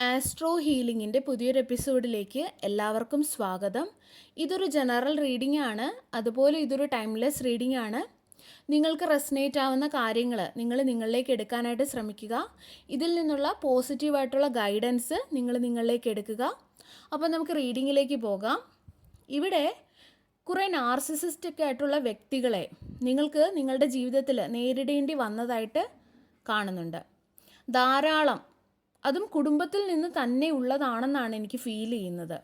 Astro ഹീലിംഗിൻ്റെ പുതിയൊരു എപ്പിസോഡിലേക്ക് എല്ലാവർക്കും സ്വാഗതം. ഇതൊരു ജനറൽ റീഡിംഗ് ആണ്, അതുപോലെ ഇതൊരു ടൈംലെസ് റീഡിംഗ് ആണ്. നിങ്ങൾക്ക് റെസനേറ്റ് ആവുന്ന കാര്യങ്ങൾ നിങ്ങളിലേക്ക് എടുക്കാനായിട്ട് ശ്രമിക്കുക. ഇതിൽ നിന്നുള്ള പോസിറ്റീവായിട്ടുള്ള ഗൈഡൻസ് നിങ്ങളിലേക്ക് എടുക്കുക. അപ്പോൾ നമുക്ക് റീഡിങ്ങിലേക്ക് പോകാം. ഇവിടെ കുറേ നാർസിസിസ്റ്റിക് ആയിട്ടുള്ള വ്യക്തികളെ നിങ്ങൾക്ക് നിങ്ങളുടെ ജീവിതത്തിൽ നേരിടേണ്ടി വന്നതായിട്ട് കാണുന്നുണ്ട്. ധാരാളം, അതും കുടുംബത്തിൽ നിന്ന് തന്നെ ഉള്ളതാണെന്നാണ് എനിക്ക് ഫീൽ ചെയ്യുന്നത്.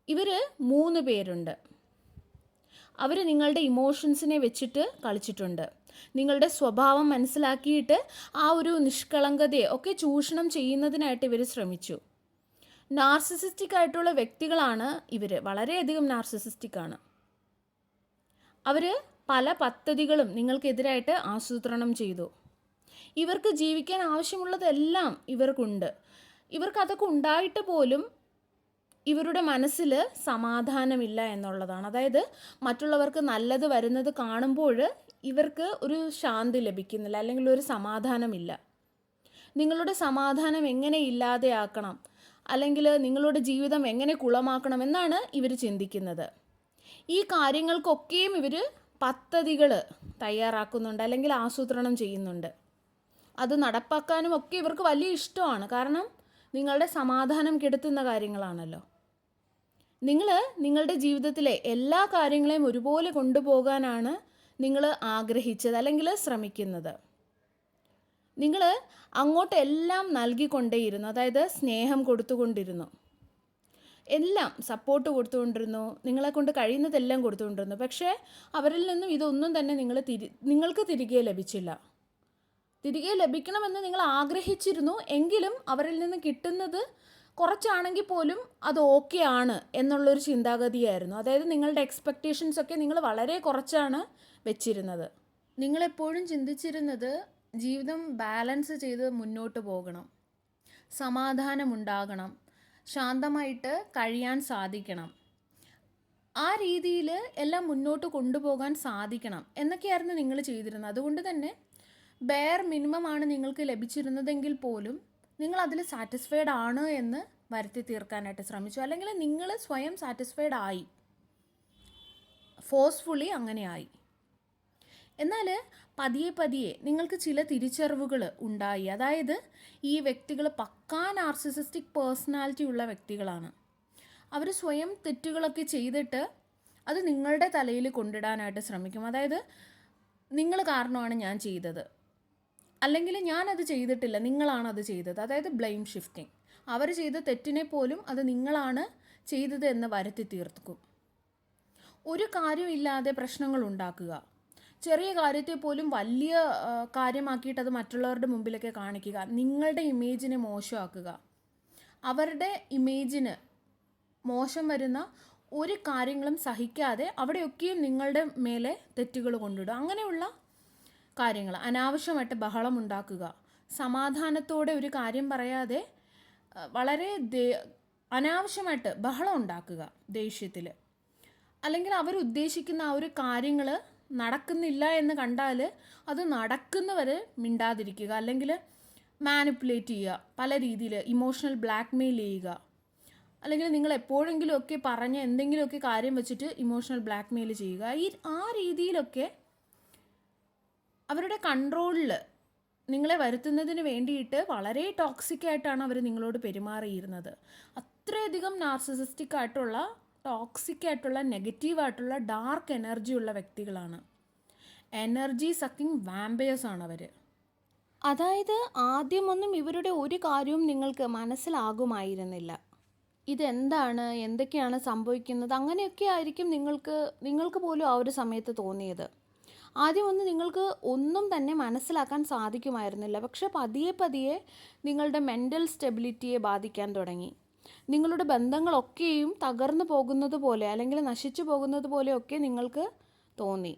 ഇവർ 3 പേരുണ്ട്. അവർ നിങ്ങളുടെ ഇമോഷൻസിനെ വെച്ചിട്ട് കളിച്ചിട്ടുണ്ട്. നിങ്ങളുടെ സ്വഭാവം മനസ്സിലാക്കിയിട്ട് ആ ഒരു നിഷ്കളങ്കതയെ ഒക്കെ ചൂഷണം ചെയ്യുന്നതിനായിട്ട് ഇവർ ശ്രമിച്ചു. നാർസിസിസ്റ്റിക് ആയിട്ടുള്ള വ്യക്തികളാണ് ഇവർ, വളരെയധികം നാർസിസിസ്റ്റിക് ആണ്. അവർ പല പദ്ധതികളും നിങ്ങൾക്കെതിരായിട്ട് ആസൂത്രണം ചെയ്തു. ഇവർക്ക് ജീവിക്കാൻ ആവശ്യമുള്ളതെല്ലാം ഇവർക്കുണ്ട്. ഇവർക്കതൊക്കെ ഉണ്ടായിട്ട് പോലും ഇവരുടെ മനസ്സിൽ സമാധാനമില്ല എന്നുള്ളതാണ്. അതായത് മറ്റുള്ളവർക്ക് നല്ലത് വരുന്നത് കാണുമ്പോൾ ഇവർക്ക് ഒരു ശാന്തി ലഭിക്കുന്നില്ല, അല്ലെങ്കിൽ ഒരു സമാധാനമില്ല. നിങ്ങളുടെ സമാധാനം എങ്ങനെ ഇല്ലാതെയാക്കണം, അല്ലെങ്കിൽ നിങ്ങളുടെ ജീവിതം എങ്ങനെ കുളമാക്കണം എന്നാണ് ഇവർ ചിന്തിക്കുന്നത്. ഈ കാര്യങ്ങൾക്കൊക്കെയും ഇവർ പദ്ധതികൾ തയ്യാറാക്കുന്നുണ്ട്, അല്ലെങ്കിൽ ആസൂത്രണം ചെയ്യുന്നുണ്ട്. അത് നടപ്പാക്കാനും ഒക്കെ ഇവർക്ക് വലിയ ഇഷ്ടമാണ്. കാരണം നിങ്ങളുടെ സമാധാനം കെടുത്തുന്ന കാര്യങ്ങളാണല്ലോ. നിങ്ങളുടെ ജീവിതത്തിലെ എല്ലാ കാര്യങ്ങളെയും ഒരുപോലെ കൊണ്ടുപോകാനാണ് നിങ്ങൾ ആഗ്രഹിച്ചത്, അല്ലെങ്കിൽ ശ്രമിക്കുന്നത്. നിങ്ങൾ അങ്ങോട്ട് എല്ലാം നൽകിക്കൊണ്ടേയിരുന്നു. അതായത് സ്നേഹം കൊടുത്തുകൊണ്ടിരുന്നു, എല്ലാം സപ്പോർട്ട് കൊടുത്തുകൊണ്ടിരുന്നു, നിങ്ങളെക്കൊണ്ട് കഴിയുന്നതെല്ലാം കൊടുത്തുകൊണ്ടിരുന്നു. പക്ഷേ അവരിൽ നിന്നും ഇതൊന്നും തന്നെ നിങ്ങൾക്ക് തിരികെ ലഭിച്ചില്ല. തിരികെ ലഭിക്കണമെന്ന് നിങ്ങൾ ആഗ്രഹിച്ചിരുന്നു, എങ്കിലും അവരിൽ നിന്ന് കിട്ടുന്നത് കുറച്ചാണെങ്കിൽ പോലും അത് ഓക്കെ ആണ് എന്നുള്ളൊരു ചിന്താഗതിയായിരുന്നു. അതായത് നിങ്ങളുടെ എക്സ്പെക്റ്റേഷൻസൊക്കെ നിങ്ങൾ വളരെ കുറച്ചാണ് വെച്ചിരുന്നത്. നിങ്ങളെപ്പോഴും ചിന്തിച്ചിരുന്നത് ജീവിതം ബാലൻസ് ചെയ്ത് മുന്നോട്ട് പോകണം, സമാധാനമുണ്ടാകണം, ശാന്തമായിട്ട് കഴിയാൻ സാധിക്കണം, ആ രീതിയിൽ എല്ലാം മുന്നോട്ട് കൊണ്ടുപോകാൻ സാധിക്കണം എന്നൊക്കെയായിരുന്നു നിങ്ങൾ ചെയ്തിരുന്നത്. അതുകൊണ്ട് തന്നെ ബെയർ മിനിമമാണ് നിങ്ങൾക്ക് ലഭിച്ചിരുന്നതെങ്കിൽ പോലും നിങ്ങൾ അതിൽ സാറ്റിസ്ഫൈഡ് ആണ് എന്ന് വരുത്തി തീർക്കാനായിട്ട് ശ്രമിച്ചു. അല്ലെങ്കിൽ നിങ്ങൾ സ്വയം സാറ്റിസ്ഫൈഡ് ആയി, ഫോഴ്സ്ഫുള്ളി അങ്ങനെയായി. എന്നാൽ പതിയെ നിങ്ങൾക്ക് ചില തിരിച്ചറിവുകൾ ഉണ്ടായി. അതായത് ഈ വ്യക്തികൾ പക്കാ നാർസിസിസ്റ്റിക് പേഴ്സണാലിറ്റി ഉള്ള വ്യക്തികളാണ്. അവർ സ്വയം തെറ്റുകളൊക്കെ ചെയ്തിട്ട് അത് നിങ്ങളുടെ തലയിൽ കൊണ്ടിടാനായിട്ട് ശ്രമിക്കും. അതായത് നിങ്ങൾ കാരണമാണ് ഞാൻ ചെയ്തത്, അല്ലെങ്കിൽ ഞാനത് ചെയ്തിട്ടില്ല, നിങ്ങളാണത് ചെയ്തത്. അതായത് ബ്ലെയിം ഷിഫ്റ്റിംഗ്. അവർ ചെയ്ത തെറ്റിനെ പോലും അത് നിങ്ങളാണ് ചെയ്തത് എന്ന് വരുത്തി തീർക്കും. ഒരു കാര്യമില്ലാതെ പ്രശ്നങ്ങൾ ഉണ്ടാക്കുക, ചെറിയ കാര്യത്തെ പോലും വലിയ കാര്യമാക്കിയിട്ട് അത് മറ്റുള്ളവരുടെ മുമ്പിലൊക്കെ കാണിക്കുക, നിങ്ങളുടെ ഇമേജിനെ മോശമാക്കുക, അവരുടെ ഇമേജിന് മോശം വരുന്ന ഒരു കാര്യങ്ങളും സഹിക്കാതെ അവിടെയൊക്കെയും നിങ്ങളുടെ മേലെ തെറ്റുകൾ കൊണ്ടിടുക. അങ്ങനെയുള്ള കാര്യങ്ങൾ, അനാവശ്യമായിട്ട് ബഹളം ഉണ്ടാക്കുക, സമാധാനത്തോടെ ഒരു കാര്യം പറയാതെ വളരെ അനാവശ്യമായിട്ട് ബഹളം ഉണ്ടാക്കുക ദേഷ്യത്തിൽ. അല്ലെങ്കിൽ അവരുദ്ദേശിക്കുന്ന ആ ഒരു കാര്യങ്ങൾ നടക്കുന്നില്ല എന്ന് കണ്ടാൽ അത് നടക്കുന്നവരെ മിണ്ടാതിരിക്കുക, അല്ലെങ്കിൽ മാനിപ്പുലേറ്റ് ചെയ്യുക, പല രീതിയിൽ ഇമോഷണൽ ബ്ലാക്ക്മെയിൽ ചെയ്യുക, അല്ലെങ്കിൽ നിങ്ങൾ എപ്പോഴെങ്കിലുമൊക്കെ പറഞ്ഞ എന്തെങ്കിലുമൊക്കെ കാര്യം വെച്ചിട്ട് ഇമോഷണൽ ബ്ലാക്ക്മെയിൽ ചെയ്യുക. ആ രീതിയിലൊക്കെ അവരുടെ കൺട്രോളിൽ നിങ്ങളെ വരുത്തുന്നതിന് വേണ്ടിയിട്ട് വളരെ ടോക്സിക് ആയിട്ടാണ് അവർ നിങ്ങളോട് പെരുമാറിയിരുന്നത്. അത്രയധികം നാർസിസിസ്റ്റിക് ആയിട്ടുള്ള, ടോക്സിക് ആയിട്ടുള്ള, നെഗറ്റീവായിട്ടുള്ള, ഡാർക്ക് എനർജി ഉള്ള വ്യക്തികളാണ്. എനർജി സക്കിങ് വാമ്പയേഴ്സ് ആണ് അവർ. അതായത് ആദ്യമൊന്നും ഇവരുടെ ഒരു കാര്യവും നിങ്ങൾക്ക് മനസ്സിലാകുമായിരുന്നില്ല. ഇതെന്താണ്, എന്തൊക്കെയാണ് സംഭവിക്കുന്നത്, അങ്ങനെയൊക്കെ ആയിരിക്കും നിങ്ങൾക്ക് പോലും ആ ഒരു സമയത്ത് തോന്നിയത്. ആദ്യമൊന്നും നിങ്ങൾക്ക് ഒന്നും തന്നെ മനസ്സിലാക്കാൻ സാധിക്കുമായിരുന്നില്ല. പക്ഷെ പതിയെ നിങ്ങളുടെ മെൻ്റൽ സ്റ്റെബിലിറ്റിയെ ബാധിക്കാൻ തുടങ്ങി. നിങ്ങളുടെ ബന്ധങ്ങളൊക്കെയും തകർന്നു പോകുന്നത് പോലെ, അല്ലെങ്കിൽ നശിച്ചു പോകുന്നത് പോലെയൊക്കെ നിങ്ങൾക്ക് തോന്നി.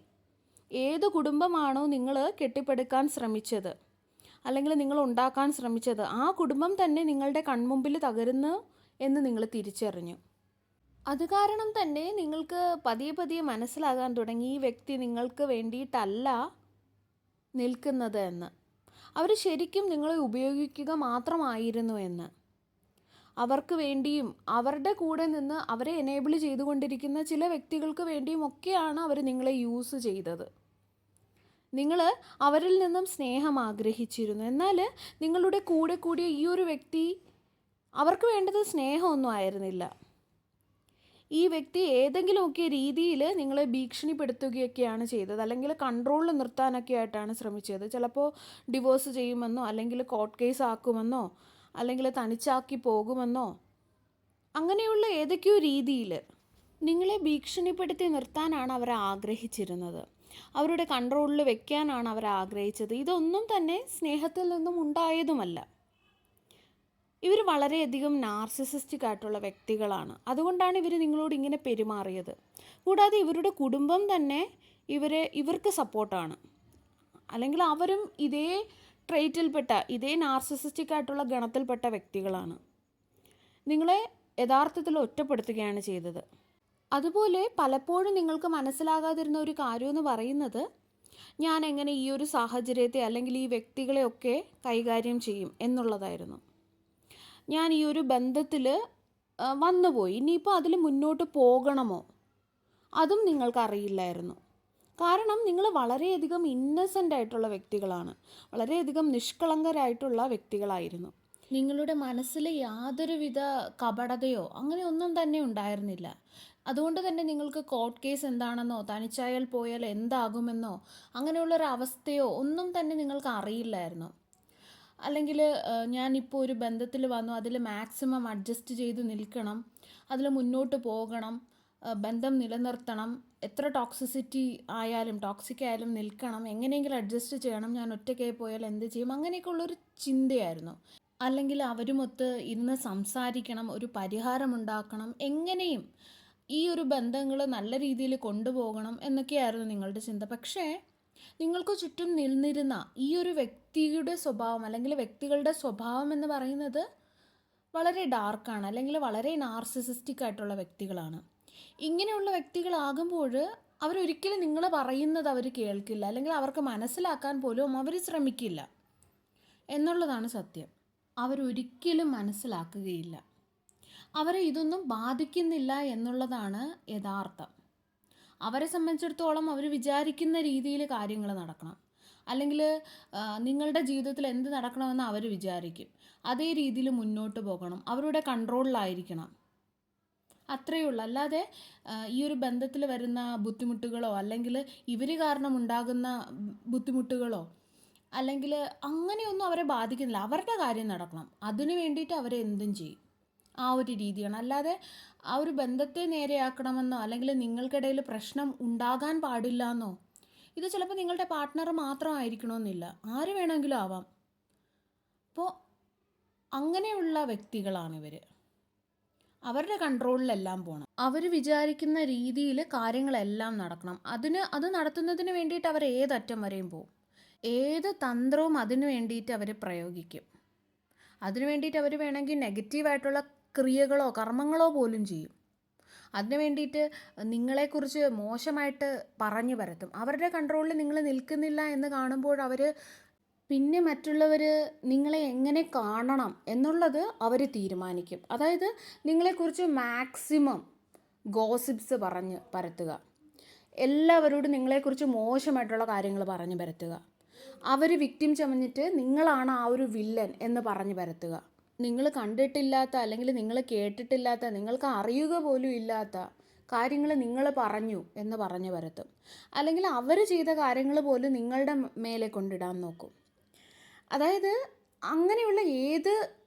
ഏത് കുടുംബമാണോ നിങ്ങൾ കെട്ടിപ്പടുക്കാൻ ശ്രമിച്ചത്, അല്ലെങ്കിൽ നിങ്ങൾ ഉണ്ടാക്കാൻ ശ്രമിച്ചത്, ആ കുടുംബം തന്നെ നിങ്ങളുടെ കൺമുമ്പിൽ തകരുന്നു എന്ന് നിങ്ങൾ തിരിച്ചറിഞ്ഞു. അത് കാരണം തന്നെ നിങ്ങൾക്ക് പതിയെ മനസ്സിലാകാൻ തുടങ്ങി ഈ വ്യക്തി നിങ്ങൾക്ക് വേണ്ടിയിട്ടല്ല നിൽക്കുന്നത് എന്ന്. അവർ ശരിക്കും നിങ്ങളെ ഉപയോഗിക്കുക മാത്രമായിരുന്നു എന്ന്. അവർക്ക് വേണ്ടിയും അവരുടെ കൂടെ നിന്ന് അവരെ എനേബിൾ ചെയ്തുകൊണ്ടിരിക്കുന്ന ചില വ്യക്തികൾക്ക് വേണ്ടിയും ഒക്കെയാണ് അവർ നിങ്ങളെ യൂസ് ചെയ്തത്. നിങ്ങൾ അവരിൽ നിന്നും സ്നേഹം ആഗ്രഹിച്ചിരുന്നു. എന്നാൽ നിങ്ങളുടെ കൂടെ കൂടിയ ഈ ഒരു വ്യക്തി, അവർക്ക് വേണ്ടത് സ്നേഹമൊന്നും ആയിരുന്നില്ല. ഈ വ്യക്തി ഏതെങ്കിലുമൊക്കെ രീതിയിൽ നിങ്ങളെ ഭീഷണിപ്പെടുത്തുകയൊക്കെയാണ് ചെയ്തത്, അല്ലെങ്കിൽ കൺട്രോളിൽ നിർത്താനൊക്കെ ആയിട്ടാണ് ശ്രമിച്ചത്. ചിലപ്പോൾ ഡിവോഴ്സ് ചെയ്യുമെന്നോ, അല്ലെങ്കിൽ കോർട്ട് കേസ് ആക്കുമെന്നോ, അല്ലെങ്കിൽ തനിച്ചാക്കി പോകുമെന്നോ, അങ്ങനെയുള്ള ഏതൊക്കെയോ രീതിയിൽ നിങ്ങളെ ഭീഷണിപ്പെടുത്തി നിർത്താനാണ് അവർ ആഗ്രഹിച്ചിരുന്നത്. അവരുടെ കൺട്രോളിൽ വെക്കാനാണ് അവർ ആഗ്രഹിച്ചത്. ഇതൊന്നും തന്നെ സ്നേഹത്തിൽ നിന്നും ഉണ്ടായതുമല്ല. ഇവർ വളരെയധികം നാർസിസിസ്റ്റിക് ആയിട്ടുള്ള വ്യക്തികളാണ്. അതുകൊണ്ടാണ് ഇവർ നിങ്ങളോട് ഇങ്ങനെ പെരുമാറിയത്. കൂടാതെ ഇവരുടെ കുടുംബം തന്നെ ഇവർക്ക് സപ്പോർട്ടാണ്. അല്ലെങ്കിൽ അവരും ഇതേ ട്രെയ്റ്റിൽപ്പെട്ട, ഇതേ നാർസിസിസ്റ്റിക് ആയിട്ടുള്ള ഗണത്തിൽപ്പെട്ട വ്യക്തികളാണ്. നിങ്ങളെ യഥാർത്ഥത്തിൽ ഒറ്റപ്പെടുത്തുകയാണ് ചെയ്തത്. അതുപോലെ പലപ്പോഴും നിങ്ങൾക്ക് മനസ്സിലാകാതിരുന്ന ഒരു കാര്യമെന്ന് പറയുന്നത്, ഞാൻ എങ്ങനെ ഈ ഒരു സാഹചര്യത്തെ അല്ലെങ്കിൽ ഈ വ്യക്തികളെയൊക്കെ കൈകാര്യം ചെയ്യും എന്നുള്ളതായിരുന്നു. ഞാൻ ഈ ഒരു ബന്ധത്തിൽ വന്നുപോയി, ഇനിയിപ്പോൾ അതിൽ മുന്നോട്ട് പോകണമോ അതും നിങ്ങൾക്കറിയില്ലായിരുന്നു. കാരണം നിങ്ങൾ വളരെയധികം ഇന്നസെൻ്റ് ആയിട്ടുള്ള വ്യക്തികളാണ്, വളരെയധികം നിഷ്കളങ്കരായിട്ടുള്ള വ്യക്തികളായിരുന്നു. നിങ്ങളുടെ മനസ്സിൽ യാതൊരുവിധ കപടതയോ അങ്ങനെ ഒന്നും തന്നെ ഉണ്ടായിരുന്നില്ല. അതുകൊണ്ട് തന്നെ നിങ്ങൾക്ക് കോർട്ട് കേസ് എന്താണെന്നോ, തനിച്ചായാൽ പോയാൽ എന്താകുമെന്നോ, അങ്ങനെയുള്ളൊരവസ്ഥയോ ഒന്നും തന്നെ നിങ്ങൾക്ക് അറിയില്ലായിരുന്നു. അല്ലെങ്കിൽ ഞാനിപ്പോൾ ഒരു ബന്ധത്തിൽ വന്നു, അതിൽ മാക്സിമം അഡ്ജസ്റ്റ് ചെയ്ത് നിൽക്കണം, അതിൽ മുന്നോട്ട് പോകണം, ബന്ധം നിലനിർത്തണം, എത്ര ടോക്സിക് ആയാലും നിൽക്കണം, എങ്ങനെയെങ്കിലും അഡ്ജസ്റ്റ് ചെയ്യണം, ഞാൻ ഒറ്റയ്ക്കായി പോയാൽ എന്ത് ചെയ്യും, അങ്ങനെയൊക്കെ ഉള്ളൊരു ചിന്തയായിരുന്നു. അല്ലെങ്കിൽ അവരുമൊത്ത് ഇരുന്ന് സംസാരിക്കണം, ഒരു പരിഹാരമുണ്ടാക്കണം, എങ്ങനെയും ഈ ഒരു ബന്ധങ്ങൾ നല്ല രീതിയിൽ കൊണ്ടുപോകണം എന്നൊക്കെയായിരുന്നു നിങ്ങളുടെ ചിന്ത. പക്ഷേ നിങ്ങൾക്ക് ചുറ്റും നിന്നിരുന്ന ഈ ഒരു വ്യക്തിയുടെ സ്വഭാവം, അല്ലെങ്കിൽ വ്യക്തികളുടെ സ്വഭാവം എന്ന് പറയുന്നത് വളരെ ഡാർക്കാണ്, അല്ലെങ്കിൽ വളരെ നാർസിസിസ്റ്റിക് ആയിട്ടുള്ള വ്യക്തികളാണ്. ഇങ്ങനെയുള്ള വ്യക്തികളാകുമ്പോൾ അവരൊരിക്കലും നിങ്ങൾ പറയുന്നത് അവർ കേൾക്കില്ല, അല്ലെങ്കിൽ അവർക്ക് മനസ്സിലാക്കാൻ പോലും അവർ ശ്രമിക്കില്ല എന്നുള്ളതാണ് സത്യം. അവരൊരിക്കലും മനസ്സിലാക്കുകയില്ല. അവരെ ഇതൊന്നും ബാധിക്കുന്നില്ല എന്നുള്ളതാണ് യഥാർത്ഥം. അവരെ സംബന്ധിച്ചിടത്തോളം അവർ വിചാരിക്കുന്ന രീതിയിൽ കാര്യങ്ങൾ നടക്കണം, അല്ലെങ്കിൽ നിങ്ങളുടെ ജീവിതത്തിൽ എന്ത് നടക്കണമെന്ന് അവർ വിചാരിക്കും, അതേ രീതിയിൽ മുന്നോട്ട് പോകണം, അവരുടെ കൺട്രോളിലായിരിക്കണം, അത്രയേ ഉള്ളൂ. അല്ലാതെ ഈ ഒരു ബന്ധത്തിൽ വരുന്ന ബുദ്ധിമുട്ടുകളോ, അല്ലെങ്കിൽ ഇവർ കാരണം ഉണ്ടാകുന്ന ബുദ്ധിമുട്ടുകളോ, അല്ലെങ്കിൽ അങ്ങനെയൊന്നും അവരെ ബാധിക്കുന്നില്ല. അവരുടെ കാര്യം നടക്കണം, അതിനു വേണ്ടിയിട്ട് അവരെ എന്തും ചെയ്യും, ആ ഒരു രീതിയാണ്. അല്ലാതെ ആ ഒരു ബന്ധത്തെ നേരെയാക്കണമെന്നോ, അല്ലെങ്കിൽ നിങ്ങൾക്കിടയിൽ പ്രശ്നം ഉണ്ടാകാൻ പാടില്ല എന്നോ, ഇത് ചിലപ്പോൾ നിങ്ങളുടെ പാർട്ട്ണർ മാത്രമായിരിക്കണമെന്നില്ല, ആര് വേണമെങ്കിലും ആവാം. അപ്പോൾ അങ്ങനെയുള്ള വ്യക്തികളാണിവർ. അവരുടെ കൺട്രോളിലെല്ലാം പോകണം, അവർ വിചാരിക്കുന്ന രീതിയിൽ കാര്യങ്ങളെല്ലാം നടക്കണം. അത് നടത്തുന്നതിന് വേണ്ടിയിട്ട് അവർ ഏതറ്റം വരെയും പോകും, ഏത് തന്ത്രവും അതിന് വേണ്ടിയിട്ട് അവർ പ്രയോഗിക്കും. അതിനു വേണ്ടിയിട്ട് അവർ വേണമെങ്കിൽ നെഗറ്റീവായിട്ടുള്ള ക്രിയകളോ കർമ്മങ്ങളോ പോലും ചെയ്യും. അതിനു വേണ്ടിയിട്ട് നിങ്ങളെക്കുറിച്ച് മോശമായിട്ട് പറഞ്ഞു പരത്തും. അവരുടെ കൺട്രോളിൽ നിങ്ങൾ നിൽക്കുന്നില്ല എന്ന് കാണുമ്പോൾ അവർ പിന്നെ മറ്റുള്ളവർ നിങ്ങളെ എങ്ങനെ കാണണം എന്നുള്ളത് അവർ തീരുമാനിക്കും. അതായത് നിങ്ങളെക്കുറിച്ച് മാക്സിമം ഗോസിപ്സ് പറഞ്ഞ് പരത്തുക, എല്ലാവരോടും നിങ്ങളെക്കുറിച്ച് മോശമായിട്ടുള്ള കാര്യങ്ങൾ പറഞ്ഞു പരത്തുക, അവർ വിക്ടിം ചമഞ്ഞിട്ട് നിങ്ങളാണ് ആ ഒരു വില്ലൻ എന്ന് പറഞ്ഞു പരത്തുക. നിങ്ങൾ കണ്ടിട്ടില്ലാത്ത, അല്ലെങ്കിൽ നിങ്ങൾ കേട്ടിട്ടില്ലാത്ത, നിങ്ങൾക്ക് അറിയുക പോലും ഇല്ലാത്ത കാര്യങ്ങൾ നിങ്ങൾ പറഞ്ഞു എന്ന് പറഞ്ഞു പരത്തും. അല്ലെങ്കിൽ അവർ ചെയ്ത കാര്യങ്ങൾ പോലും നിങ്ങളുടെ മേലെ കൊണ്ടിടാൻ നോക്കും. അതായത് അങ്ങനെയുള്ള ഏത്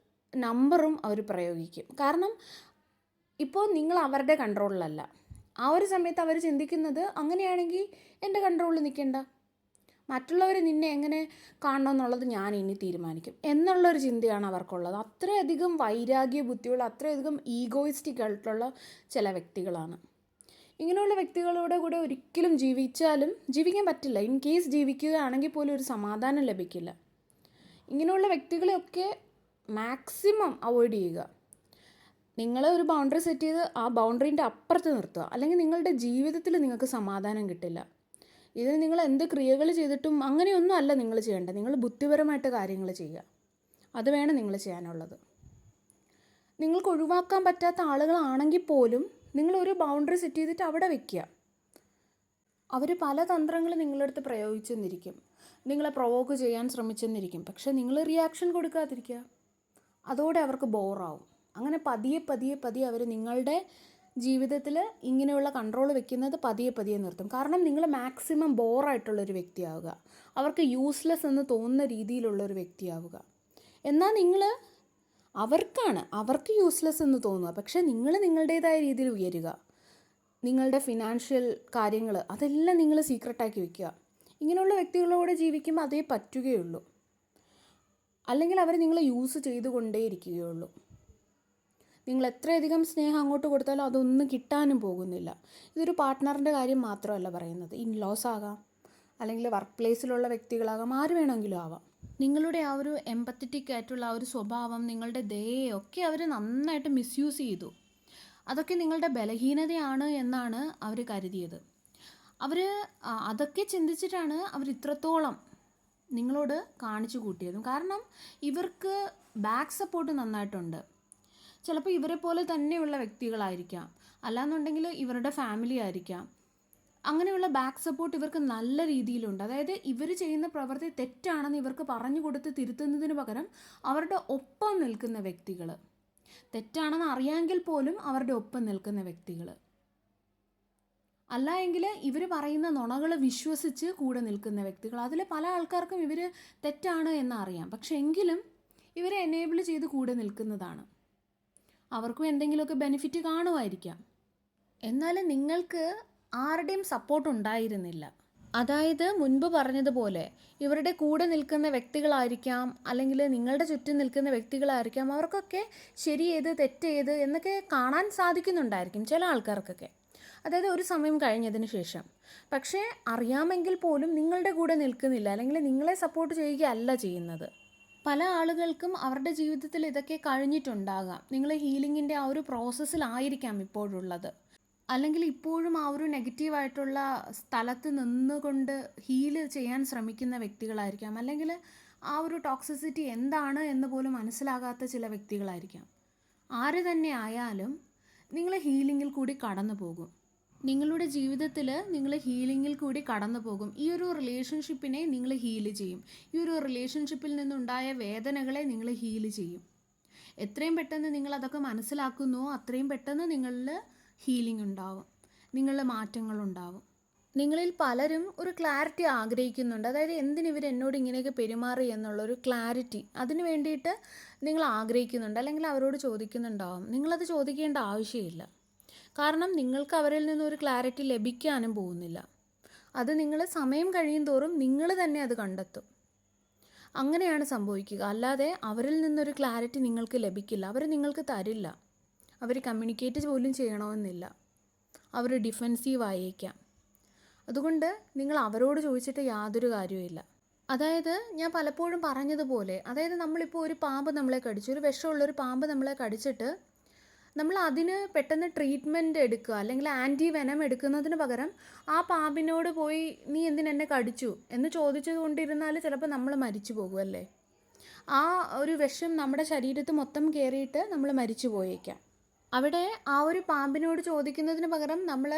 നമ്പറും അവർ പ്രയോഗിക്കും. കാരണം ഇപ്പോൾ നിങ്ങൾ അവരുടെ കൺട്രോളിലല്ല. ആ ഒരു സമയത്ത് അവർ ചിന്തിക്കുന്നത്, അങ്ങനെയാണെങ്കിൽ എൻ്റെ കൺട്രോളിൽ നിൽക്കേണ്ട, മറ്റുള്ളവർ നിന്നെ എങ്ങനെ കാണണമെന്നുള്ളത് ഞാൻ ഇനി തീരുമാനിക്കും എന്നുള്ളൊരു ചിന്തയാണ് അവർക്കുള്ളത്. അത്രയധികം വൈരാഗ്യ ബുദ്ധിയുള്ള, അത്രയധികം ഈഗോയിസ്റ്റിക് ആയിട്ടുള്ള ചില വ്യക്തികളാണ്. ഇങ്ങനെയുള്ള വ്യക്തികളുടെ കൂടെ ഒരിക്കലും ജീവിക്കാൻ പറ്റില്ല. ഇൻ കേസ് ജീവിക്കുകയാണെങ്കിൽ പോലും ഒരു സമാധാനം ലഭിക്കില്ല. ഇങ്ങനെയുള്ള വ്യക്തികളെയൊക്കെ മാക്സിമം അവോയ്ഡ് ചെയ്യുക. നിങ്ങൾ ഒരു ബൗണ്ടറി സെറ്റ് ചെയ്ത് ആ ബൗണ്ടറീൻ്റെ അപ്പുറത്ത് നിർത്തുക, അല്ലെങ്കിൽ നിങ്ങളുടെ ജീവിതത്തിൽ നിങ്ങൾക്ക് സമാധാനം കിട്ടില്ല. ഇതിന് നിങ്ങൾ എന്ത് ക്രിയകൾ ചെയ്തിട്ടും അങ്ങനെയൊന്നും അല്ല നിങ്ങൾ ചെയ്യേണ്ടത്. നിങ്ങൾ ബുദ്ധിപരമായിട്ട് കാര്യങ്ങൾ ചെയ്യുക, അത് വേണം നിങ്ങൾ ചെയ്യാനുള്ളത്. നിങ്ങൾക്ക് ഒഴിവാക്കാൻ പറ്റാത്ത ആളുകളാണെങ്കിൽ പോലും നിങ്ങളൊരു ബൗണ്ടറി സെറ്റ് ചെയ്തിട്ട് അവിടെ വെക്കുക. അവർ പല തന്ത്രങ്ങൾ നിങ്ങളുടെ അടുത്ത് പ്രയോഗിച്ചെന്നിരിക്കും, നിങ്ങളെ പ്രൊവോക്ക് ചെയ്യാൻ ശ്രമിച്ചെന്നിരിക്കും. പക്ഷേ നിങ്ങൾ റിയാക്ഷൻ കൊടുക്കാതിരിക്കുക. അതോടെ അവർക്ക് ബോറാവും. അങ്ങനെ പതിയെ പതിയെ പതിയെ അവർ നിങ്ങളുടെ ജീവിതത്തിൽ ഇങ്ങനെയുള്ള കൺട്രോൾ വെക്കുന്നത് പതിയെ പതിയെ നിർത്തും. കാരണം നിങ്ങൾ മാക്സിമം ബോറായിട്ടുള്ളൊരു വ്യക്തിയാവുക, അവർക്ക് യൂസ്ലെസ് എന്ന് തോന്നുന്ന രീതിയിലുള്ളൊരു വ്യക്തിയാവുക. എന്നാൽ നിങ്ങൾ അവർക്ക് യൂസ്ലെസ് എന്ന് തോന്നുക, പക്ഷേ നിങ്ങൾ നിങ്ങളുടേതായ രീതിയിൽ ഉയരുക. നിങ്ങളുടെ ഫിനാൻഷ്യൽ കാര്യങ്ങൾ അതെല്ലാം നിങ്ങൾ സീക്രട്ടാക്കി വെക്കുക. ഇങ്ങനെയുള്ള വ്യക്തികളോട് ജീവിക്കുമ്പോൾ അതേ പറ്റുകയുള്ളൂ. അല്ലെങ്കിൽ അവർ നിങ്ങളെ യൂസ് ചെയ്തുകൊണ്ടേയിരിക്കുകയുള്ളൂ. നിങ്ങൾ എത്രയധികം സ്നേഹം അങ്ങോട്ട് കൊടുത്താലും അതൊന്നും കിട്ടാനും പോകുന്നില്ല. ഇതൊരു പാർട്ട്ണറിൻ്റെ കാര്യം മാത്രമല്ല പറയുന്നത്. ഇൻലോസ് ആകാം, അല്ലെങ്കിൽ വർക്ക് പ്ലേസിലുള്ള വ്യക്തികളാകാം, ആര് വേണമെങ്കിലും ആവാം. നിങ്ങളുടെ ആ ഒരു എമ്പത്തറ്റിക് ആയിട്ടുള്ള ആ ഒരു സ്വഭാവം, നിങ്ങളുടെ ദയയൊക്കെ അവർ നന്നായിട്ട് മിസ്യൂസ് ചെയ്തു. അതൊക്കെ നിങ്ങളുടെ ബലഹീനതയാണ് എന്നാണ് അവർ കരുതിയത്. അതൊക്കെ ചിന്തിച്ചിട്ടാണ് അവർ ഇത്രത്തോളം നിങ്ങളോട് കാണിച്ചു കൂട്ടിയതും. കാരണം ഇവർക്ക് ബാക്ക് സപ്പോർട്ട് നന്നായിട്ടുണ്ട്. ചിലപ്പോൾ ഇവരെ പോലെ തന്നെയുള്ള വ്യക്തികളായിരിക്കാം, അല്ലാന്നുണ്ടെങ്കിൽ ഇവരുടെ ഫാമിലി ആയിരിക്കാം. അങ്ങനെയുള്ള ബാക്ക് സപ്പോർട്ട് ഇവർക്ക് നല്ല രീതിയിലുണ്ട്. അതായത് ഇവർ ചെയ്യുന്ന പ്രവൃത്തി തെറ്റാണെന്ന് ഇവർക്ക് പറഞ്ഞു കൊടുത്ത് തിരുത്തുന്നതിന് പകരം അവരുടെ ഒപ്പം നിൽക്കുന്ന വ്യക്തികൾ, തെറ്റാണെന്ന് അറിയാമെങ്കിൽ പോലും അവരുടെ ഒപ്പം നിൽക്കുന്ന വ്യക്തികൾ, അല്ല എങ്കിൽ ഇവർ പറയുന്ന നുണകൾ വിശ്വസിച്ച് കൂടെ നിൽക്കുന്ന വ്യക്തികൾ. അതിൽ പല ആൾക്കാർക്കും ഇവർ തെറ്റാണ് എന്നറിയാം, പക്ഷെ എങ്കിലും ഇവരെ എനേബിൾ ചെയ്ത് കൂടെ നിൽക്കുന്നതാണ്. അവർക്കും എന്തെങ്കിലുമൊക്കെ ബെനിഫിറ്റ് കാണുമായിരിക്കാം. എന്നാലും നിങ്ങൾക്ക് ആരുടെയും സപ്പോർട്ട് ഉണ്ടായിരുന്നില്ല. അതായത് മുൻപ് പറഞ്ഞതുപോലെ ഇവരുടെ കൂടെ നിൽക്കുന്ന വ്യക്തികളായിരിക്കാം, അല്ലെങ്കിൽ നിങ്ങളുടെ ചുറ്റും നിൽക്കുന്ന വ്യക്തികളായിരിക്കാം, അവർക്കൊക്കെ ശരി ഏത് തെറ്റ് ഏത് എന്നൊക്കെ കാണാൻ സാധിക്കുന്നുണ്ടായിരിക്കും ചില ആൾക്കാർക്കൊക്കെ, അതായത് ഒരു സമയം കഴിഞ്ഞതിന് ശേഷം. പക്ഷേ അറിയാമെങ്കിൽ പോലും നിങ്ങളുടെ കൂടെ നിൽക്കുന്നില്ല, അല്ലെങ്കിൽ നിങ്ങളെ സപ്പോർട്ട് ചെയ്യുകയല്ല ചെയ്യുന്നത്. പല ആളുകൾക്കും അവരുടെ ജീവിതത്തിൽ ഇതൊക്കെ കഴിഞ്ഞിട്ടുണ്ടാകാം. നിങ്ങൾ ഹീലിങ്ങിൻ്റെ ആ ഒരു പ്രോസസ്സിലായിരിക്കാം ഇപ്പോഴുള്ളത്, അല്ലെങ്കിൽ ഇപ്പോഴും ആ ഒരു നെഗറ്റീവായിട്ടുള്ള സ്ഥലത്ത് നിന്നുകൊണ്ട് ഹീല് ചെയ്യാൻ ശ്രമിക്കുന്ന വ്യക്തികളായിരിക്കാം, അല്ലെങ്കിൽ ആ ഒരു ടോക്സിസിറ്റി എന്താണ് എന്ന് പോലും മനസ്സിലാകാത്ത ചില വ്യക്തികളായിരിക്കാം. ആര് തന്നെ ആയാലും നിങ്ങൾ ഹീലിങ്ങിൽ കൂടി കടന്നു പോകും. നിങ്ങളുടെ ജീവിതത്തിൽ നിങ്ങൾ ഹീലിങ്ങിൽ കൂടി കടന്നു പോകും. ഈ ഒരു റിലേഷൻഷിപ്പിനെ നിങ്ങൾ ഹീല് ചെയ്യും. ഈ ഒരു റിലേഷൻഷിപ്പിൽ നിന്നുണ്ടായ വേദനകളെ നിങ്ങൾ ഹീല് ചെയ്യും. എത്രയും പെട്ടെന്ന് നിങ്ങൾ അതൊക്കെ മനസ്സിലാക്കുന്നുവോ അത്രയും പെട്ടെന്ന് നിങ്ങളിൽ ഹീലിംഗ് ഉണ്ടാവും, നിങ്ങളിൽ മാറ്റങ്ങളുണ്ടാവും. നിങ്ങളിൽ പലരും ഒരു ക്ലാരിറ്റി ആഗ്രഹിക്കുന്നുണ്ട്. അതായത് എന്തിനിവർ എന്നോട് ഇങ്ങനെയൊക്കെ പെരുമാറി എന്നുള്ളൊരു ക്ലാരിറ്റി, അതിന് വേണ്ടിയിട്ട് നിങ്ങൾ ആഗ്രഹിക്കുന്നുണ്ട്, അല്ലെങ്കിൽ അവരോട് ചോദിക്കുന്നുണ്ടാവും. നിങ്ങളത് ചോദിക്കേണ്ട ആവശ്യമില്ല. കാരണം നിങ്ങൾക്ക് അവരിൽ നിന്നൊരു ക്ലാരിറ്റി ലഭിക്കാനും പോകുന്നില്ല. അത് നിങ്ങൾ സമയം കഴിയും തോറും നിങ്ങൾ തന്നെ അത് കണ്ടെത്തും. അങ്ങനെയാണ് സംഭവിക്കുക. അല്ലാതെ അവരിൽ നിന്നൊരു ക്ലാരിറ്റി നിങ്ങൾക്ക് ലഭിക്കില്ല. അവർ നിങ്ങൾക്ക് തരില്ല. അവർ കമ്മ്യൂണിക്കേറ്റ് പോലും ചെയ്യണമെന്നില്ല. അവർ ഡിഫെൻസീവ് ആയേക്കാം. അതുകൊണ്ട് നിങ്ങൾ അവരോട് ചോദിച്ചിട്ട് യാതൊരു കാര്യവുമില്ല. അതായത് ഞാൻ പലപ്പോഴും പറഞ്ഞതുപോലെ, അതായത് നമ്മളിപ്പോൾ ഒരു പാമ്പ് നമ്മളെ കടിച്ചു, ഒരു വിഷമുള്ളൊരു പാമ്പ് നമ്മളെ കടിച്ചിട്ട് നമ്മൾ അതിന് പെട്ടെന്ന് ട്രീറ്റ്മെൻറ്റ് എടുക്കുക, അല്ലെങ്കിൽ ആൻറ്റി വെനം എടുക്കുന്നതിന് പകരം ആ പാമ്പിനോട് പോയി നീ എന്തിനെന്നെ കടിച്ചു എന്ന് ചോദിച്ചു കൊണ്ടിരുന്നാൽ ചിലപ്പോൾ നമ്മൾ മരിച്ചു പോകുമല്ലേ. ആ ഒരു വിഷം നമ്മുടെ ശരീരത്തിൽ മൊത്തം കയറിയിട്ട് നമ്മൾ മരിച്ചു പോയേക്കാം. അവിടെ ആ ഒരു പാമ്പിനോട് ചോദിക്കുന്നതിന് പകരം നമ്മൾ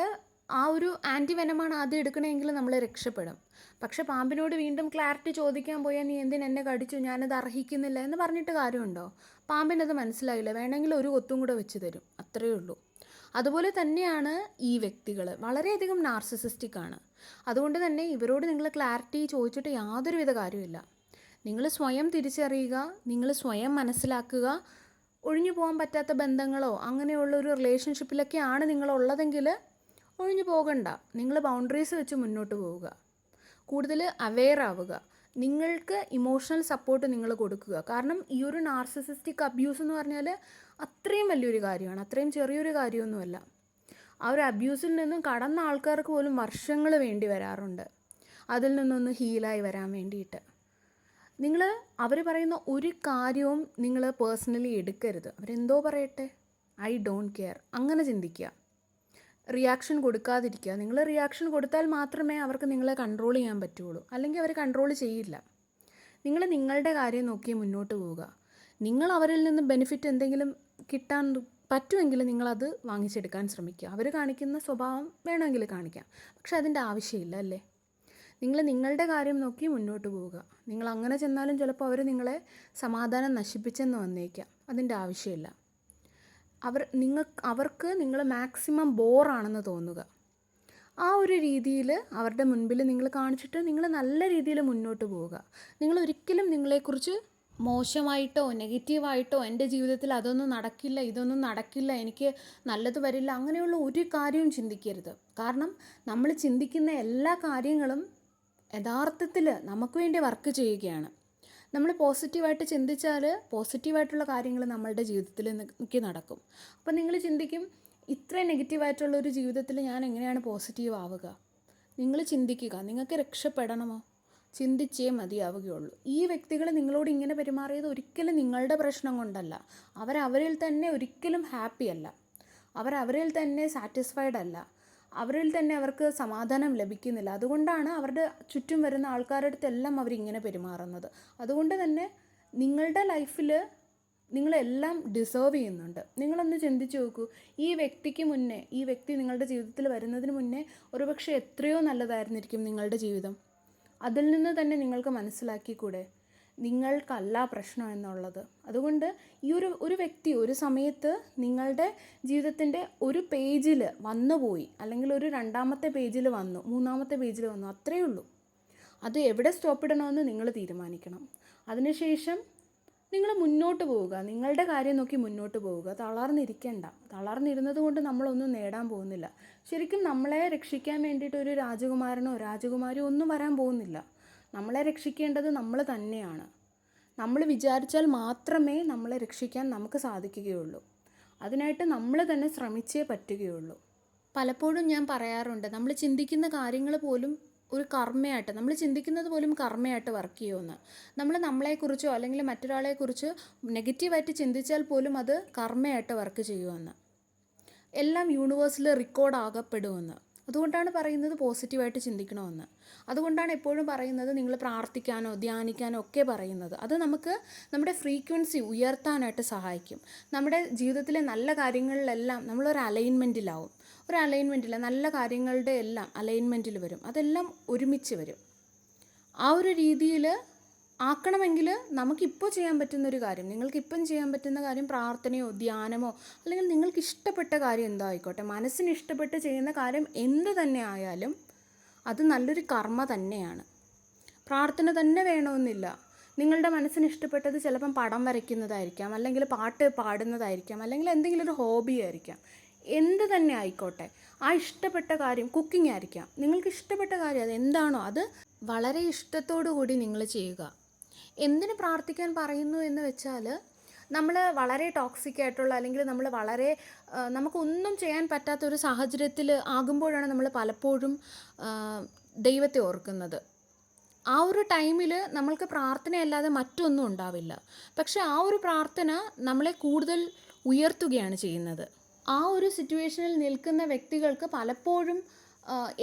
ആ ഒരു ആൻറ്റി വെനമാണ് ആദ്യം എടുക്കണമെങ്കിൽ നമ്മൾ രക്ഷപ്പെടും. പക്ഷെ പാമ്പിനോട് വീണ്ടും ക്ലാരിറ്റി ചോദിക്കാൻ പോയാൽ നീ എന്തിനെന്നെ കടിച്ചു, ഞാനത് അർഹിക്കുന്നില്ല എന്ന് പറഞ്ഞിട്ട് കാര്യമുണ്ടോ? പാമ്പിനത് മനസ്സിലായില്ല, വേണമെങ്കിൽ ഒരു കൊത്തും കൂടെ വെച്ച് തരും, അത്രയേ ഉള്ളൂ. അതുപോലെ തന്നെയാണ് ഈ വ്യക്തികൾ, വളരെയധികം നാർസിസിസ്റ്റിക് ആണ്. അതുകൊണ്ട് തന്നെ ഇവരോട് നിങ്ങൾ ക്ലാരിറ്റി ചോദിച്ചിട്ട് യാതൊരുവിധ കാര്യമില്ല. നിങ്ങൾ സ്വയം തിരിച്ചറിയുക, നിങ്ങൾ സ്വയം മനസ്സിലാക്കുക. ഒഴിഞ്ഞു പോകാൻ പറ്റാത്ത ബന്ധങ്ങളോ അങ്ങനെയുള്ളൊരു റിലേഷൻഷിപ്പിലൊക്കെയാണ് നിങ്ങളുള്ളതെങ്കിൽ ഒഴിഞ്ഞു പോകണ്ട. നിങ്ങൾ ബൗണ്ടറീസ് വെച്ച് മുന്നോട്ട് പോവുക, കൂടുതൽ അവെയർ ആവുക, നിങ്ങൾക്ക് ഇമോഷണൽ സപ്പോർട്ട് നിങ്ങൾ കൊടുക്കുക. കാരണം ഈ ഒരു നാർസിസിസ്റ്റിക് അബ്യൂസ് എന്ന് പറഞ്ഞാൽ അത്രയും വലിയൊരു കാര്യമാണ്, അത്രയും ചെറിയൊരു കാര്യമൊന്നുമല്ല. ആ ഒരു അബ്യൂസിൽ നിന്നും കടന്ന ആൾക്കാർക്ക് പോലും വർഷങ്ങൾ വേണ്ടി വരാറുണ്ട് അതിൽ നിന്നൊന്ന് ഹീലായി വരാൻ വേണ്ടിയിട്ട്. നിങ്ങൾ അവർ പറയുന്ന ഒരു കാര്യവും നിങ്ങൾ പേഴ്സണലി എടുക്കരുത്. അവരെന്തോ പറയട്ടെ, ഐ ഡോണ്ട് കെയർ, അങ്ങനെ ചിന്തിക്കുക. റിയാക്ഷൻ കൊടുക്കാതിരിക്കുക. നിങ്ങൾ റിയാക്ഷൻ കൊടുത്താൽ മാത്രമേ അവർക്ക് നിങ്ങളെ കൺട്രോൾ ചെയ്യാൻ പറ്റുള്ളൂ, അല്ലെങ്കിൽ അവർ കൺട്രോൾ ചെയ്യില്ല. നിങ്ങൾ നിങ്ങളുടെ കാര്യം നോക്കി മുന്നോട്ട് പോവുക. നിങ്ങൾ അവരിൽ നിന്ന് ബെനിഫിറ്റ് എന്തെങ്കിലും കിട്ടാൻ പറ്റുമെങ്കിൽ നിങ്ങളത് വാങ്ങിച്ചെടുക്കാൻ ശ്രമിക്കുക. അവർ കാണിക്കുന്ന സ്വഭാവം വേണമെങ്കിൽ കാണിക്കാം, പക്ഷെ അതിൻ്റെ ആവശ്യമില്ല അല്ലേ. നിങ്ങൾ നിങ്ങളുടെ കാര്യം നോക്കി മുന്നോട്ട് പോവുക. നിങ്ങൾ അങ്ങനെ ചെന്നാലും ചിലപ്പോൾ അവർ നിങ്ങളെ സമാധാനം നശിപ്പിച്ചെന്ന് വന്നേക്കാം. അതിൻ്റെ ആവശ്യമില്ല. അവർക്ക് നിങ്ങൾ മാക്സിമം ബോറാണെന്ന് തോന്നുക. ആ ഒരു രീതിയിൽ അവരുടെ മുൻപിൽ നിങ്ങൾ കാണിച്ചിട്ട് നിങ്ങൾ നല്ല രീതിയിൽ മുന്നോട്ട് പോവുക. നിങ്ങൾ ഒരിക്കലും നിങ്ങളെക്കുറിച്ച് മോശമായിട്ടോ നെഗറ്റീവായിട്ടോ എൻ്റെ ജീവിതത്തിൽ അതൊന്നും നടക്കില്ല, ഇതൊന്നും നടക്കില്ല, എനിക്ക് നല്ലത് വരില്ല, അങ്ങനെയുള്ള ഒരു കാര്യവും ചിന്തിക്കരുത്. കാരണം നമ്മൾ ചിന്തിക്കുന്ന എല്ലാ കാര്യങ്ങളും യഥാർത്ഥത്തിൽ നമുക്ക് വേണ്ടി വർക്ക് ചെയ്യുകയാണ്. നമ്മൾ പോസിറ്റീവായിട്ട് ചിന്തിച്ചാൽ പോസിറ്റീവായിട്ടുള്ള കാര്യങ്ങൾ നമ്മളുടെ ജീവിതത്തിൽ നടക്കും. അപ്പം നിങ്ങൾ ചിന്തിക്കും, ഇത്ര നെഗറ്റീവായിട്ടുള്ളൊരു ജീവിതത്തിൽ ഞാൻ എങ്ങനെയാണ് പോസിറ്റീവ് ആവുക? നിങ്ങൾ ചിന്തിക്കുക. നിങ്ങൾക്ക് രക്ഷപ്പെടണമോ? ചിന്തിച്ചേ മതിയാവുകയുള്ളൂ. ഈ വ്യക്തികൾ നിങ്ങളോട് ഇങ്ങനെ പെരുമാറിയത് ഒരിക്കലും നിങ്ങളുടെ പ്രശ്നം കൊണ്ടല്ല. അവരവരിൽ തന്നെ ഒരിക്കലും ഹാപ്പി അല്ല, അവരവരിൽ തന്നെ സാറ്റിസ്ഫൈഡ് അല്ല, അവരിൽ തന്നെ അവർക്ക് സമാധാനം ലഭിക്കുന്നില്ല. അതുകൊണ്ടാണ് അവരുടെ ചുറ്റും വരുന്ന ആൾക്കാരുടെ അടുത്തെല്ലാം അവരിങ്ങനെ പെരുമാറുന്നത്. അതുകൊണ്ട് തന്നെ നിങ്ങളുടെ ലൈഫിൽ നിങ്ങളെല്ലാം ഡിസേർവ് ചെയ്യുന്നുണ്ട്. നിങ്ങളൊന്ന് ചിന്തിച്ച് നോക്കൂ. ഈ വ്യക്തി നിങ്ങളുടെ ജീവിതത്തിൽ വരുന്നതിന് മുന്നേ ഒരുപക്ഷെ എത്രയോ നല്ലതായിരുന്നിരിക്കും നിങ്ങളുടെ ജീവിതം. അതിൽ നിന്ന് തന്നെ നിങ്ങൾക്ക് മനസ്സിലാക്കിക്കൂടെ നിങ്ങൾക്കല്ല പ്രശ്നം എന്നുള്ളത്. അതുകൊണ്ട് ഈ ഒരു വ്യക്തി ഒരു സമയത്ത് നിങ്ങളുടെ ജീവിതത്തിൻ്റെ ഒരു പേജിൽ വന്നുപോയി, അല്ലെങ്കിൽ ഒരു 2ാമത്തെ പേജിൽ വന്നു, 3ാമത്തെ പേജിൽ വന്നു, അത്രയേ ഉള്ളൂ. അത് എവിടെ സ്റ്റോപ്പ് ഇടണമെന്ന് നിങ്ങൾ തീരുമാനിക്കണം. അതിനുശേഷം നിങ്ങൾ മുന്നോട്ട് പോവുക, നിങ്ങളുടെ കാര്യം നോക്കി മുന്നോട്ട് പോവുക. തളർന്നിരിക്കേണ്ട. തളർന്നിരുന്നത് കൊണ്ട് നമ്മളൊന്നും നേടാൻ പോകുന്നില്ല. ശരിക്കും നമ്മളെ രക്ഷിക്കാൻ വേണ്ടിയിട്ട് ഒരു രാജകുമാരനോ രാജകുമാരിയോ ഒന്നും വരാൻ പോകുന്നില്ല. നമ്മളെ രക്ഷിക്കേണ്ടത് നമ്മൾ തന്നെയാണ്. നമ്മൾ വിചാരിച്ചാൽ മാത്രമേ നമ്മളെ രക്ഷിക്കാൻ നമുക്ക് സാധിക്കുകയുള്ളൂ. അതിനായിട്ട് നമ്മൾ തന്നെ ശ്രമിച്ചേ പറ്റുകയുള്ളൂ. പലപ്പോഴും ഞാൻ പറയാറുണ്ട്, നമ്മൾ ചിന്തിക്കുന്ന കാര്യങ്ങൾ പോലും ഒരു കർമ്മയായിട്ട്, നമ്മൾ ചിന്തിക്കുന്നത് പോലും കർമ്മയായിട്ട് വർക്ക് ചെയ്യുമെന്ന്. നമ്മളെക്കുറിച്ചോ അല്ലെങ്കിൽ മറ്റൊരാളെക്കുറിച്ച് നെഗറ്റീവായിട്ട് ചിന്തിച്ചാൽ പോലും അത് കർമ്മയായിട്ട് വർക്ക് ചെയ്യുമെന്ന്. എല്ലാം യൂണിവേഴ്സിൽ റെക്കോർഡ് ആകപ്പെടുമെന്ന്. അതുകൊണ്ടാണ് പറയുന്നത് പോസിറ്റീവായിട്ട് ചിന്തിക്കണമെന്ന്. അതുകൊണ്ടാണ് എപ്പോഴും പറയുന്നത് നിങ്ങൾ പ്രാർത്ഥിക്കാനോ ധ്യാനിക്കാനോ ഒക്കെ പറയുന്നത്. അത് നമുക്ക് നമ്മുടെ ഫ്രീക്വൻസി ഉയർത്താനായിട്ട് സഹായിക്കും. നമ്മുടെ ജീവിതത്തിലെ നല്ല കാര്യങ്ങളിലെല്ലാം നമ്മളൊരു അലൈൻമെൻറ്റിലാവും. നല്ല കാര്യങ്ങളുടെ എല്ലാം അലൈൻമെൻറ്റിൽ വരും. അതെല്ലാം ഒരുമിച്ച് വരും. ആ ഒരു രീതിയിൽ ആക്കണമെങ്കിൽ നമുക്കിപ്പോൾ ചെയ്യാൻ പറ്റുന്നൊരു കാര്യം, നിങ്ങൾക്കിപ്പം ചെയ്യാൻ പറ്റുന്ന കാര്യം പ്രാർത്ഥനയോ ധ്യാനമോ അല്ലെങ്കിൽ നിങ്ങൾക്ക് ഇഷ്ടപ്പെട്ട കാര്യം എന്തോ ആയിക്കോട്ടെ, മനസ്സിന് ഇഷ്ടപ്പെട്ട് ചെയ്യുന്ന കാര്യം എന്ത് തന്നെ ആയാലും അത് നല്ലൊരു കർമ്മ തന്നെയാണ്. പ്രാർത്ഥന തന്നെ വേണമെന്നില്ല. നിങ്ങളുടെ മനസ്സിന് ഇഷ്ടപ്പെട്ടത് ചിലപ്പം പടം വരയ്ക്കുന്നതായിരിക്കാം, അല്ലെങ്കിൽ പാട്ട് പാടുന്നതായിരിക്കാം, അല്ലെങ്കിൽ എന്തെങ്കിലും ഒരു ഹോബി ആയിരിക്കാം. എന്ത് തന്നെ ആയിക്കോട്ടെ, ആ ഇഷ്ടപ്പെട്ട കാര്യം കുക്കിംഗ് ആയിരിക്കാം. നിങ്ങൾക്ക് ഇഷ്ടപ്പെട്ട കാര്യം അത് എന്താണോ അത് വളരെ ഇഷ്ടത്തോടു കൂടി നിങ്ങൾ ചെയ്യുക. എന്തിന് പ്രാർത്ഥിക്കാൻ പറയുന്നു എന്ന് വെച്ചാൽ, നമ്മൾ വളരെ ടോക്സിക് ആയിട്ടുള്ള അല്ലെങ്കിൽ നമ്മൾ വളരെ നമുക്കൊന്നും ചെയ്യാൻ പറ്റാത്തൊരു സാഹചര്യത്തിൽ ആകുമ്പോഴാണ് നമ്മൾ പലപ്പോഴും ദൈവത്തെ ഓർക്കുന്നത്. ആ ഒരു ടൈമിൽ നമ്മൾക്ക് പ്രാർത്ഥനയല്ലാതെ മറ്റൊന്നും ഉണ്ടാവില്ല. പക്ഷെ ആ ഒരു പ്രാർത്ഥന നമ്മളെ കൂടുതൽ ഉയർത്തുകയാണ് ചെയ്യുന്നത്. ആ ഒരു സിറ്റുവേഷനിൽ നിൽക്കുന്ന വ്യക്തികൾക്ക് പലപ്പോഴും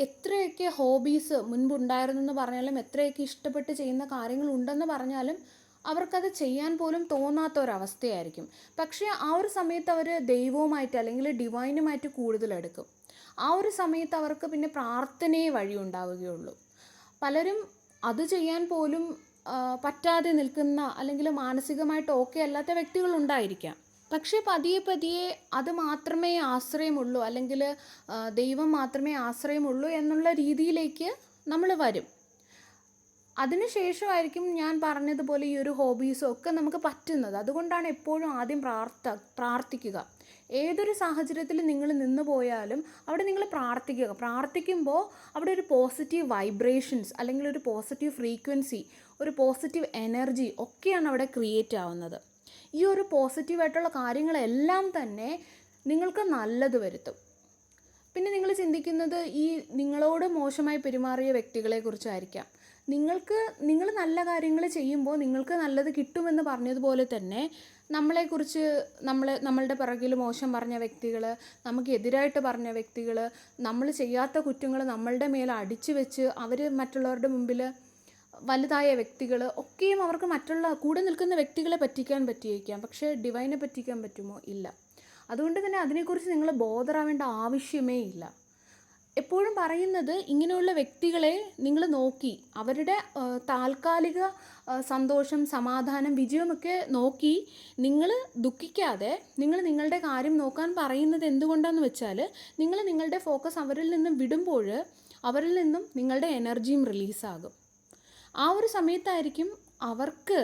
എത്രയൊക്കെ ഹോബീസ് മുൻപുണ്ടായിരുന്നെന്ന് പറഞ്ഞാലും എത്രയൊക്കെ ഇഷ്ടപ്പെട്ട് ചെയ്യുന്ന കാര്യങ്ങളുണ്ടെന്ന് പറഞ്ഞാലും അവർക്കത് ചെയ്യാൻ പോലും തോന്നാത്തൊരവസ്ഥയായിരിക്കും. പക്ഷേ ആ ഒരു സമയത്ത് അവർ ദൈവവുമായിട്ട് അല്ലെങ്കിൽ ഡിവൈനുമായിട്ട് കൂടുതലെടുക്കും. ആ ഒരു സമയത്ത് അവർക്ക് പിന്നെ പ്രാർത്ഥനയെ വഴിയുണ്ടാവുകയുള്ളൂ. പലരും അത് ചെയ്യാൻ പോലും പറ്റാതെ നിൽക്കുന്ന അല്ലെങ്കിൽ മാനസികമായിട്ട് ഓക്കെ അല്ലാത്ത വ്യക്തികളുണ്ടായിരിക്കാം. പക്ഷേ പതിയെ അത് മാത്രമേ ആശ്രയമുള്ളൂ, അല്ലെങ്കിൽ ദൈവം മാത്രമേ ആശ്രയമുള്ളൂ എന്നുള്ള രീതിയിലേക്ക് നമ്മൾ വരും. അതിനുശേഷമായിരിക്കും ഞാൻ പറഞ്ഞതുപോലെ ഈ ഒരു ഹോബീസും ഒക്കെ നമുക്ക് പറ്റുന്നത്. അതുകൊണ്ടാണ് എപ്പോഴും ആദ്യം പ്രാർത്ഥിക്കുക. ഏതൊരു സാഹചര്യത്തിൽ നിങ്ങൾ നിന്ന് പോയാലും അവിടെ നിങ്ങൾ പ്രാർത്ഥിക്കുക. പ്രാർത്ഥിക്കുമ്പോൾ അവിടെ ഒരു പോസിറ്റീവ് വൈബ്രേഷൻസ് അല്ലെങ്കിൽ ഒരു പോസിറ്റീവ് ഫ്രീക്വൻസി, ഒരു പോസിറ്റീവ് എനർജി ഒക്കെയാണ് അവിടെ ക്രിയേറ്റ് ആവുന്നത്. ഈ ഒരു പോസിറ്റീവായിട്ടുള്ള കാര്യങ്ങളെല്ലാം തന്നെ നിങ്ങൾക്ക് നല്ലത് വരുത്തും. പിന്നെ നിങ്ങൾ ചിന്തിക്കുന്നത് ഈ നിങ്ങളോട് മോശമായി പെരുമാറിയ വ്യക്തികളെക്കുറിച്ചായിരിക്കാം. നിങ്ങൾ നല്ല കാര്യങ്ങൾ ചെയ്യുമ്പോൾ നിങ്ങൾക്ക് നല്ലത് കിട്ടുമെന്ന് പറഞ്ഞതുപോലെ തന്നെ നമ്മളെക്കുറിച്ച് നമ്മളുടെ പിറകിൽ മോശം പറഞ്ഞ വ്യക്തികൾ, നമുക്ക് എതിരായിട്ട് പറഞ്ഞ വ്യക്തികൾ, നമ്മൾ ചെയ്യാത്ത കുറ്റങ്ങൾ നമ്മളുടെ മേലെ അടിച്ചു വെച്ച് അവർ മറ്റുള്ളവരുടെ മുമ്പിൽ വലുതായ വ്യക്തികൾ ഒക്കെയും അവർക്ക് മറ്റുള്ള കൂടെ നിൽക്കുന്ന വ്യക്തികളെ പറ്റിക്കാൻ പറ്റിയേക്കാം, പക്ഷേ ഡിവൈനെ പറ്റിക്കാൻ പറ്റുമോ? ഇല്ല. അതുകൊണ്ട് തന്നെ അതിനെക്കുറിച്ച് നിങ്ങൾ ബോധറാവേണ്ട ആവശ്യമേ ഇല്ല. എപ്പോഴും പറയുന്നത്, ഇങ്ങനെയുള്ള വ്യക്തികളെ നിങ്ങൾ നോക്കി അവരുടെ താൽക്കാലിക സന്തോഷം, സമാധാനം, വിജയമൊക്കെ നോക്കി നിങ്ങൾ ദുഃഖിക്കാതെ നിങ്ങൾ നിങ്ങളുടെ കാര്യം നോക്കാൻ പറയുന്നത് എന്തുകൊണ്ടാണെന്ന് വെച്ചാൽ, നിങ്ങൾ നിങ്ങളുടെ ഫോക്കസ് അവരിൽ നിന്നും വിടുമ്പോൾ അവരിൽ നിന്നും നിങ്ങളുടെ എനർജിയും റിലീസാകും. ആ ഒരു സമയത്തായിരിക്കും അവർക്ക്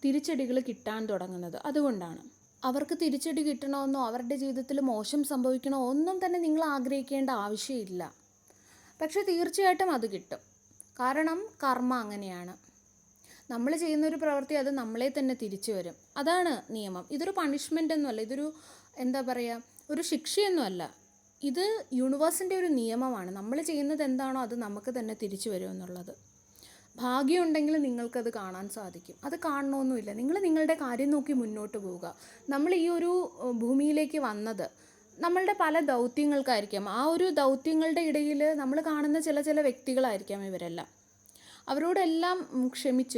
തിരിച്ചടികൾ കിട്ടാൻ തുടങ്ങുന്നത്. അതുകൊണ്ടാണ് അവർക്ക് തിരിച്ചടി കിട്ടണമെന്നോ അവരുടെ ജീവിതത്തിൽ മോശം സംഭവിക്കണോ ഒന്നും തന്നെ നിങ്ങൾ ആഗ്രഹിക്കേണ്ട ആവശ്യമില്ല. പക്ഷെ തീർച്ചയായിട്ടും അത് കിട്ടും. കാരണം കർമ്മ അങ്ങനെയാണ്. നമ്മൾ ചെയ്യുന്നൊരു പ്രവൃത്തി അത് നമ്മളെ തന്നെ തിരിച്ചു വരും. അതാണ് നിയമം. ഇതൊരു പണിഷ്മെൻ്റ് ഒന്നുമല്ല, ഇതൊരു എന്താ പറയുക, ഒരു ശിക്ഷയൊന്നുമല്ല. ഇത് യൂണിവേഴ്സിൻ്റെ ഒരു നിയമമാണ്. നമ്മൾ ചെയ്യുന്നത് എന്താണോ അത് നമുക്ക് തന്നെ തിരിച്ചു വരും എന്നുള്ളത്. ഭാഗ്യമുണ്ടെങ്കിൽ നിങ്ങൾക്കത് കാണാൻ സാധിക്കും. അത് കാണണമെന്നുമില്ല. നിങ്ങൾ നിങ്ങളുടെ കാര്യം നോക്കി മുന്നോട്ട് പോവുക. നമ്മൾ ഈ ഒരു ഭൂമിയിലേക്ക് വന്നത് നമ്മളുടെ പല ദൗത്യങ്ങൾക്കായിരിക്കാം. ആ ഒരു ദൗത്യങ്ങളുടെ ഇടയിൽ നമ്മൾ കാണുന്ന ചില വ്യക്തികളായിരിക്കാം ഇവരെല്ലാം. അവരോടെല്ലാം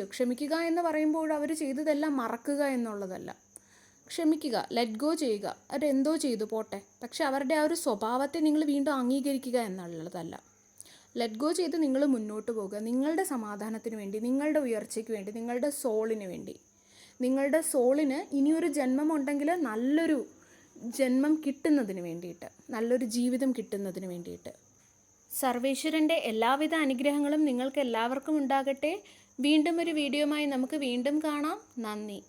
ക്ഷമിക്കുക എന്ന് പറയുമ്പോൾ അവർ ചെയ്തതെല്ലാം മറക്കുക എന്നുള്ളതല്ല. ക്ഷമിക്കുക, ലെറ്റ് ഗോ ചെയ്യുക. അവരെന്തോ ചെയ്തു പോട്ടെ, പക്ഷെ അവരുടെ ആ ഒരു സ്വഭാവത്തെ നിങ്ങൾ വീണ്ടും അംഗീകരിക്കുക എന്നുള്ളതല്ല. ലെറ്റ് ഗോ ചെയ്ത് നിങ്ങൾ മുന്നോട്ട് പോകുക. നിങ്ങളുടെ സമാധാനത്തിന് വേണ്ടി, നിങ്ങളുടെ ഉയർച്ചയ്ക്ക് വേണ്ടി, നിങ്ങളുടെ സോളിന് വേണ്ടി. നിങ്ങളുടെ സോളിന് ഇനിയൊരു ജന്മം ഉണ്ടെങ്കിൽ നല്ലൊരു ജന്മം കിട്ടുന്നതിന് വേണ്ടിയിട്ട്, നല്ലൊരു ജീവിതം കിട്ടുന്നതിന് വേണ്ടിയിട്ട്. സർവേശ്വരൻ്റെ എല്ലാവിധ അനുഗ്രഹങ്ങളും നിങ്ങൾക്ക് എല്ലാവർക്കും ഉണ്ടാകട്ടെ. വീണ്ടും ഒരു വീഡിയോയുമായി നമുക്ക് വീണ്ടും കാണാം. നന്ദി.